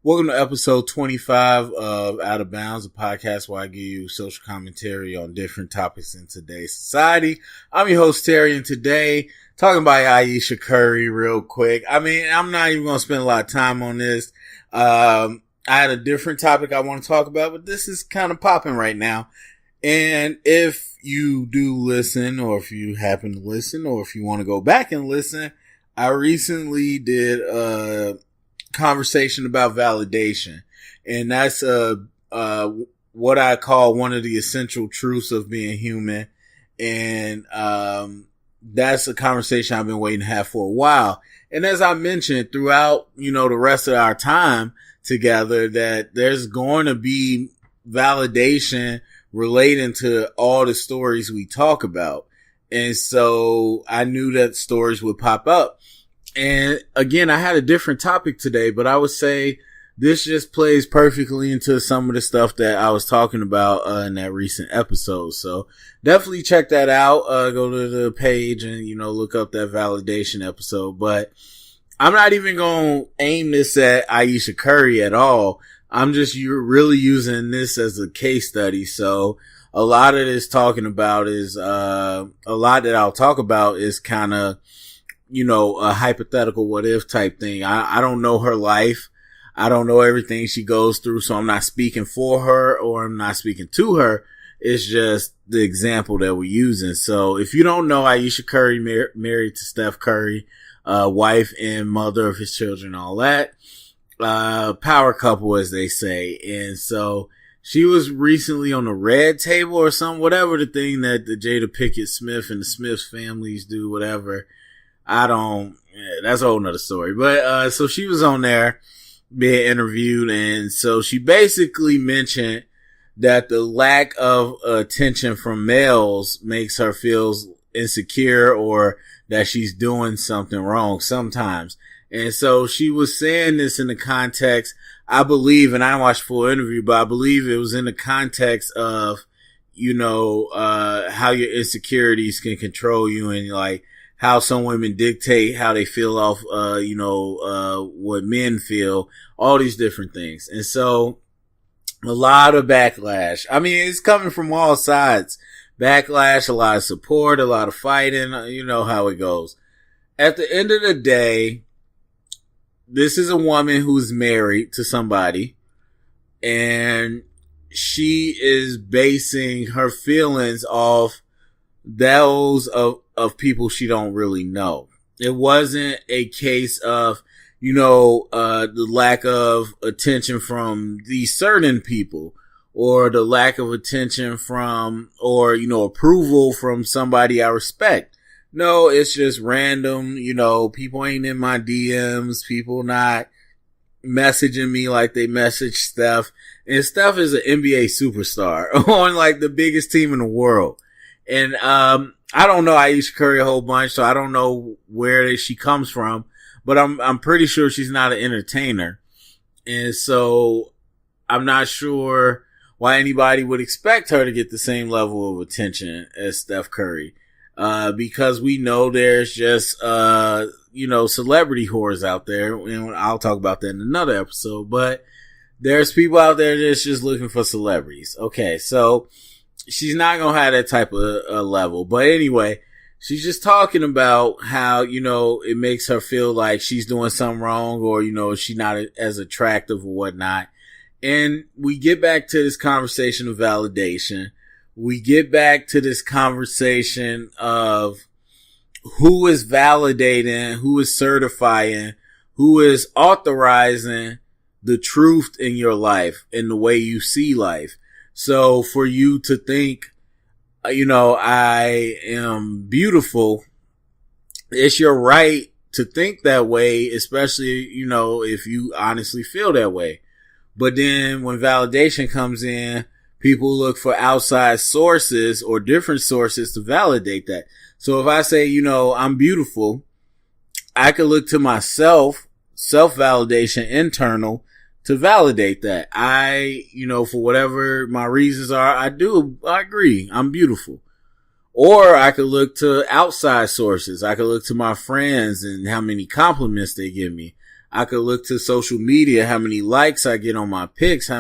Welcome to episode 25 of Out of Bounds, a podcast where I give you social commentary on different topics in today's society. I'm your host, Terry, and today, talking about Ayesha Curry real quick. I'm not even going to spend a lot of time on this. I had a different topic I want to talk about, but this is kind of popping right now. And if you do listen, or if you happen to listen, or if you want to go back and listen, I recently did a conversation about validation, and that's what I call one of the essential truths of being human. And that's a conversation I've been waiting to have for a while. And as I mentioned throughout, the rest of our time together, that there's going to be validation relating to all the stories we talk about. And so I knew that stories would pop up. And again, I had a different topic today, but I would say this just plays perfectly into some of the stuff that I was talking about in that recent episode. So definitely check that out. Go to the page and, look up that validation episode. But I'm not even going to aim this at Ayesha Curry at all. I'm just really using this as a case study. So a lot of this talking about is, a lot that I'll talk about is kind of, a hypothetical what if type thing. I don't know her life. I don't know everything she goes through. So I'm not speaking for her or I'm not speaking to her. It's just the example that we're using. So if you don't know, Ayesha Curry married to Steph Curry, wife and mother of his children, all that. Power couple, as they say. And so she was recently on the red table or something, whatever the thing that the Jada Pinkett Smith and the Smith families do, whatever. That's a whole nother story. But, so she was on there being interviewed. And so she basically mentioned that the lack of attention from males makes her feel insecure or that she's doing something wrong sometimes. And so she was saying this in the context, I believe, and I watched full interview, but I believe it was in the context of, how your insecurities can control you and like how some women dictate how they feel off, what men feel, all these different things. And so a lot of backlash. It's coming from all sides. Backlash, a lot of support, a lot of fighting, you know how it goes. At the end of the day, this is a woman who's married to somebody, and she is basing her feelings off those of people she don't really know. It wasn't a case of, the lack of attention from these certain people or the lack of attention from, or, approval from somebody I respect. No, it's just random, people ain't in my DMs, people not messaging me like they message Steph. And Steph is an NBA superstar on like the biggest team in the world. And, I don't know Ayesha Curry a whole bunch, so I don't know where she comes from, but I'm pretty sure she's not an entertainer. And so I'm not sure why anybody would expect her to get the same level of attention as Steph Curry. Because we know there's just, celebrity whores out there. And I'll talk about that in another episode, but there's people out there that's just looking for celebrities. Okay. So she's not going to have that type of level, but anyway, she's just talking about how, it makes her feel like she's doing something wrong or, she's not as attractive or whatnot. And we get back to this conversation of validation. We get back to this conversation of who is validating, who is certifying, who is authorizing the truth in your life and the way you see life. So for you to think, I am beautiful, it's your right to think that way, especially, if you honestly feel that way. But then when validation comes in, people look for outside sources or different sources to validate that. So if I say, I'm beautiful, I could look to myself, self-validation, internal, to validate that. I, for whatever my reasons are, I agree. I'm beautiful. Or I could look to outside sources. I could look to my friends and how many compliments they give me. I could look to social media, how many likes I get on my pics,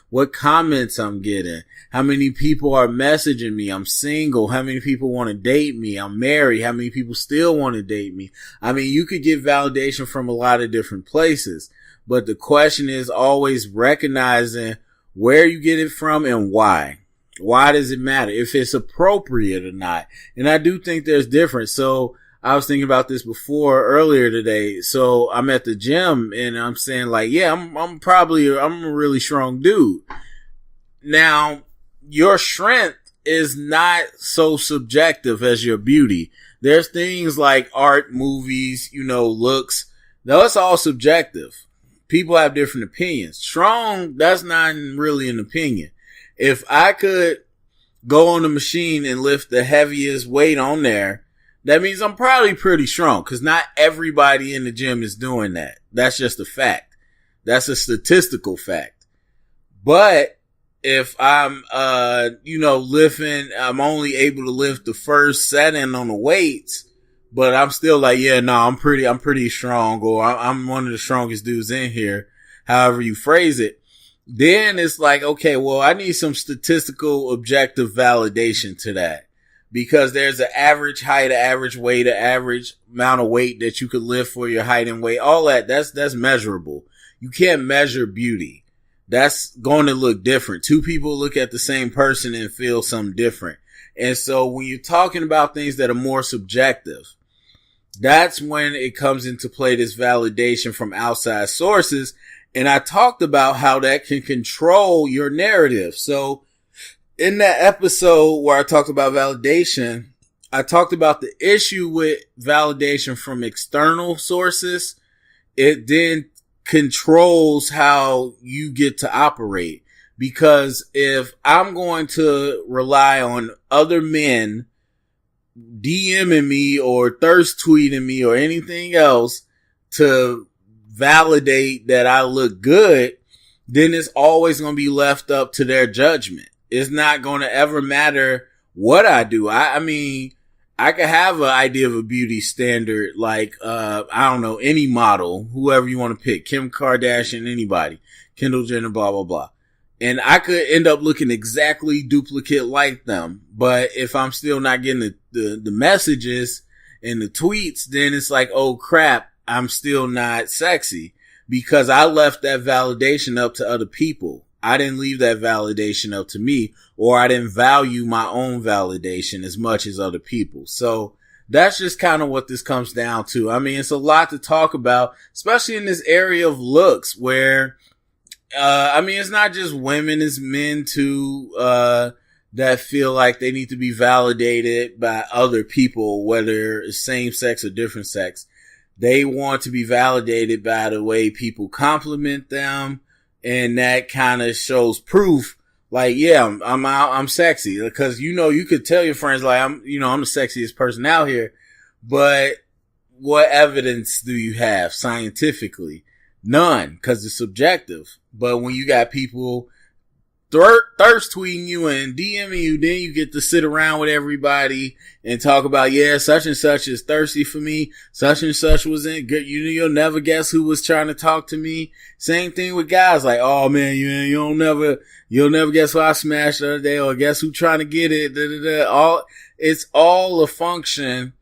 what comments I'm getting, how many people are messaging me. I'm single. How many people want to date me? I'm married. How many people still want to date me? I mean, you could get validation from a lot of different places, but the question is always recognizing where you get it from and why. Why does it matter? If it's appropriate or not. And I do think there's difference. So I was thinking about this earlier today. So I'm at the gym and I'm saying like, yeah, I'm a really strong dude. Now, your strength is not so subjective as your beauty. There's things like art, movies, looks. That's all subjective. People have different opinions. Strong, that's not really an opinion. If I could go on the machine and lift the heaviest weight on there, that means I'm probably pretty strong, because not everybody in the gym is doing that. That's just a fact. That's a statistical fact. But if I'm, lifting, I'm only able to lift the first setting on the weights, but I'm still like, yeah, no, I'm pretty strong, or I'm one of the strongest dudes in here, however you phrase it. Then it's like, okay, well, I need some statistical objective validation to that. Because there's an average height, an average weight, an average amount of weight that you could lift for your height and weight. All that's measurable. You can't measure beauty. That's going to look different. Two people look at the same person and feel something different. And so when you're talking about things that are more subjective, that's when it comes into play, this validation from outside sources. And I talked about how that can control your narrative. So in that episode where I talked about validation, I talked about the issue with validation from external sources. It then controls how you get to operate. Because if I'm going to rely on other men DMing me or thirst tweeting me or anything else to validate that I look good, then it's always going to be left up to their judgment. It's not going to ever matter what I do. I mean, I could have an idea of a beauty standard, like, I don't know, any model, whoever you want to pick, Kim Kardashian, anybody, Kendall Jenner, blah, blah, blah. And I could end up looking exactly duplicate like them. But if I'm still not getting the messages and the tweets, then it's like, oh crap, I'm still not sexy, because I left that validation up to other people. I didn't leave that validation up to me, or I didn't value my own validation as much as other people. So that's just kind of what this comes down to. I mean, it's a lot to talk about, especially in this area of looks where, it's not just women, it's men too, that feel like they need to be validated by other people, whether it's same sex or different sex. They want to be validated by the way people compliment them. And that kind of shows proof, like, yeah, I'm sexy. Because, you could tell your friends, like, I'm the sexiest person out here. But what evidence do you have scientifically? None, because it's subjective. But when you got people thirst tweeting you and DMing you, then you get to sit around with everybody and talk about, yeah, such and such is thirsty for me. Such and such was in good. You'll never guess who was trying to talk to me. Same thing with guys, like, oh man, you'll never guess who I smashed the other day, or guess who trying to get it. It's all a function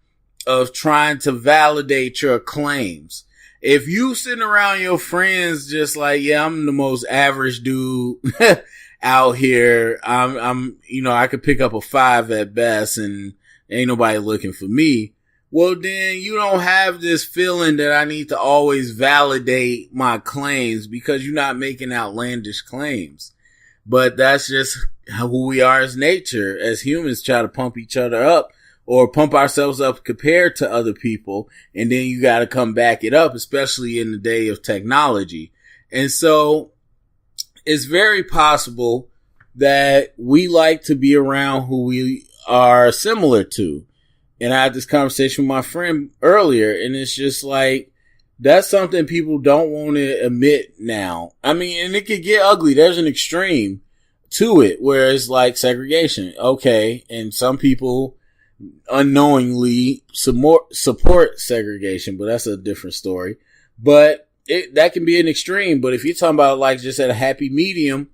of trying to validate your claims. If you sitting around your friends just like, yeah, I'm the most average dude out here, I could pick up a 5 at best and ain't nobody looking for me. Well, then you don't have this feeling that I need to always validate my claims, because you're not making outlandish claims. But that's just who we are as nature, as humans, try to pump each other up or pump ourselves up compared to other people. And then you got to come back it up, especially in the day of technology. And so it's very possible that we like to be around who we are similar to. And I had this conversation with my friend earlier, and it's just like, that's something people don't want to admit now. I mean, and it could get ugly. There's an extreme to it where it's like segregation. Okay. And some people unknowingly support segregation, but that's a different story. But that can be an extreme. But if you're talking about like just at a happy medium,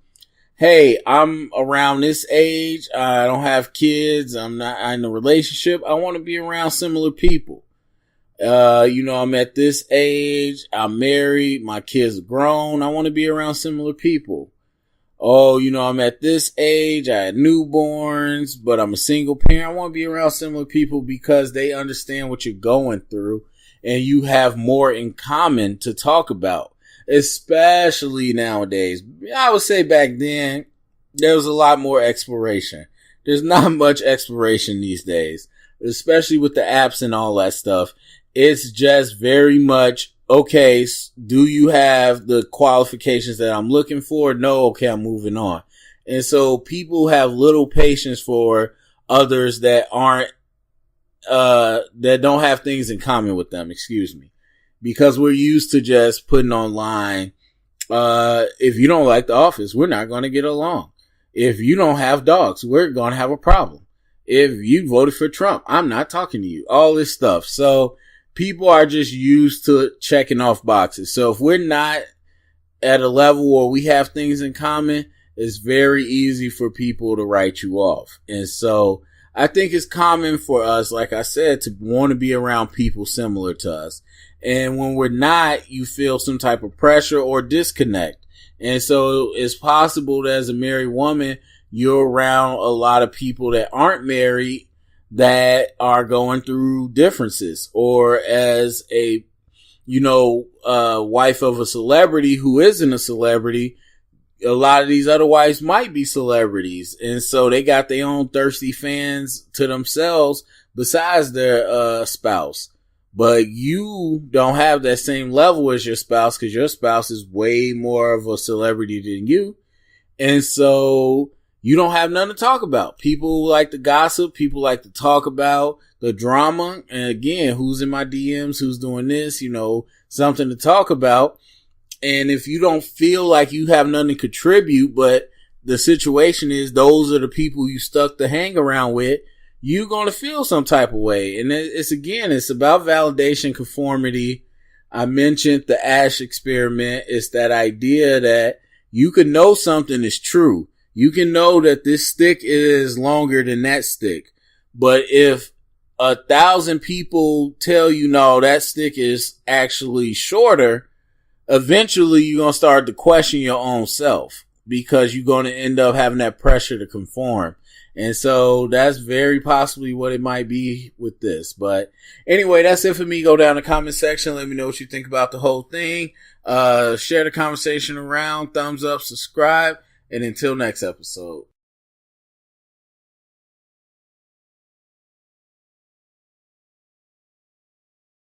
hey, I'm around this age. I don't have kids. I'm not in a relationship. I want to be around similar people. I'm at this age. I'm married. My kids are grown. I want to be around similar people. Oh, I'm at this age. I had newborns, but I'm a single parent. I want to be around similar people because they understand what you're going through and you have more in common to talk about, especially nowadays. I would say back then, there was a lot more exploration. There's not much exploration these days, especially with the apps and all that stuff. It's just very much, okay, do you have the qualifications that I'm looking for? No, okay, I'm moving on. And so people have little patience for others that aren't, that don't have things in common with them, because we're used to just putting online, if you don't like The Office, we're not going to get along. If you don't have dogs, we're going to have a problem. If you voted for Trump, I'm not talking to you. All this stuff. So people are just used to checking off boxes. So if we're not at a level where we have things in common, it's very easy for people to write you off. And so I think it's common for us, like I said, to want to be around people similar to us. And when we're not, you feel some type of pressure or disconnect. And so it's possible that as a married woman, you're around a lot of people that aren't married that are going through differences, or as a, wife of a celebrity who isn't a celebrity, a lot of these other wives might be celebrities. And so they got their own thirsty fans to themselves besides their, spouse. But you don't have that same level as your spouse because your spouse is way more of a celebrity than you. And so you don't have nothing to talk about. People like to gossip. People like to talk about the drama. And again, who's in my DMs? Who's doing this? Something to talk about. And if you don't feel like you have nothing to contribute, but the situation is those are the people you stuck to hang around with, you're going to feel some type of way. And it's about validation, conformity. I mentioned the Ash experiment. It's that idea that you can know something is true. You can know that this stick is longer than that stick. But if 1,000 people tell you, no, that stick is actually shorter, eventually you're going to start to question your own self because you're going to end up having that pressure to conform. And so that's very possibly what it might be with this. But anyway, that's it for me. Go down in the comment section. Let me know what you think about the whole thing. Share the conversation around. Thumbs up, subscribe. And until next episode.